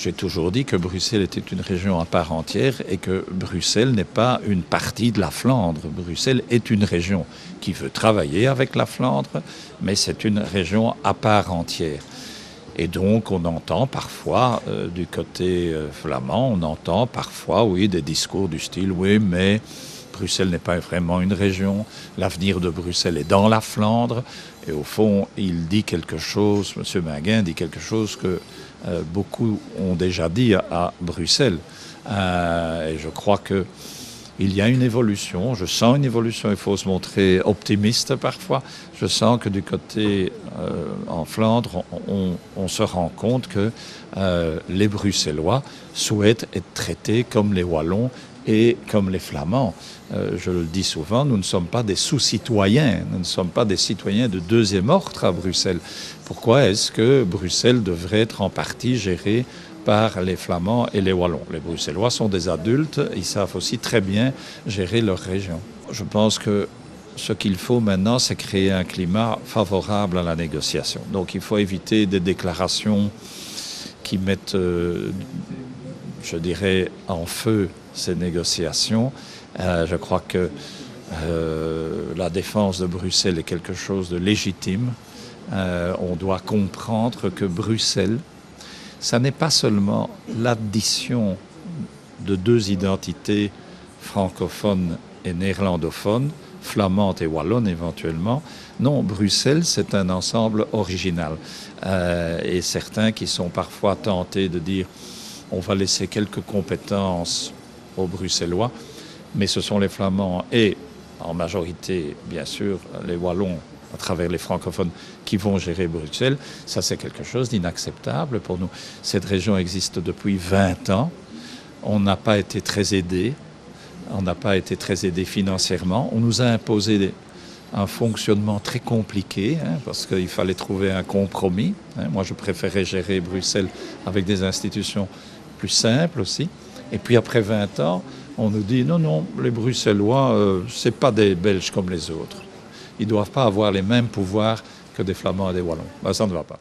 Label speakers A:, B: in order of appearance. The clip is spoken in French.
A: j'ai toujours dit que Bruxelles était une région à part entière et que Bruxelles n'est pas une partie de la Flandre. Bruxelles est une région qui veut travailler avec la Flandre, mais c'est une région à part entière. Et donc on entend parfois, du côté flamand, on entend parfois, oui, des discours du style « oui, mais Bruxelles n'est pas vraiment une région, l'avenir de Bruxelles est dans la Flandre ». Et au fond, il dit quelque chose, M. Mainguin dit quelque chose que beaucoup ont déjà dit à Bruxelles. Et je crois qu'il y a une évolution, je sens une évolution, il faut se montrer optimiste parfois. Je sens que du côté en Flandre, on se rend compte que les Bruxellois souhaitent être traités comme les Wallons et comme les Flamands. Je le dis souvent, nous ne sommes pas des sous-citoyens, nous ne sommes pas des citoyens de deuxième ordre à Bruxelles. Pourquoi est-ce que Bruxelles devrait être en partie gérée par les Flamands et les Wallons? Les Bruxellois sont des adultes, ils savent aussi très bien gérer leur région. Je pense que ce qu'il faut maintenant, c'est créer un climat favorable à la négociation. Donc il faut éviter des déclarations qui mettent, je dirais, en feu ces négociations. Je crois que la défense de Bruxelles est quelque chose de légitime. On doit comprendre que Bruxelles, ça n'est pas seulement l'addition de deux identités francophones et néerlandophones, flamande et wallonne éventuellement. Non, Bruxelles, c'est un ensemble original. Et certains qui sont parfois tentés de dire on va laisser quelques compétences aux Bruxellois, mais ce sont les Flamands et, en majorité, bien sûr, les Wallons, à travers les francophones, qui vont gérer Bruxelles. Ça, c'est quelque chose d'inacceptable pour nous. Cette région existe depuis 20 ans. On n'a pas été très aidés. On n'a pas été très aidés financièrement. On nous a imposé un fonctionnement très compliqué, parce qu'il fallait trouver un compromis. Moi, je préférais gérer Bruxelles avec des institutions plus simples aussi. Et puis après 20 ans, on nous dit non, les Bruxellois, c'est pas des Belges comme les autres. Ils ne doivent pas avoir les mêmes pouvoirs que des Flamands et des Wallons. Ben, ça ne va pas.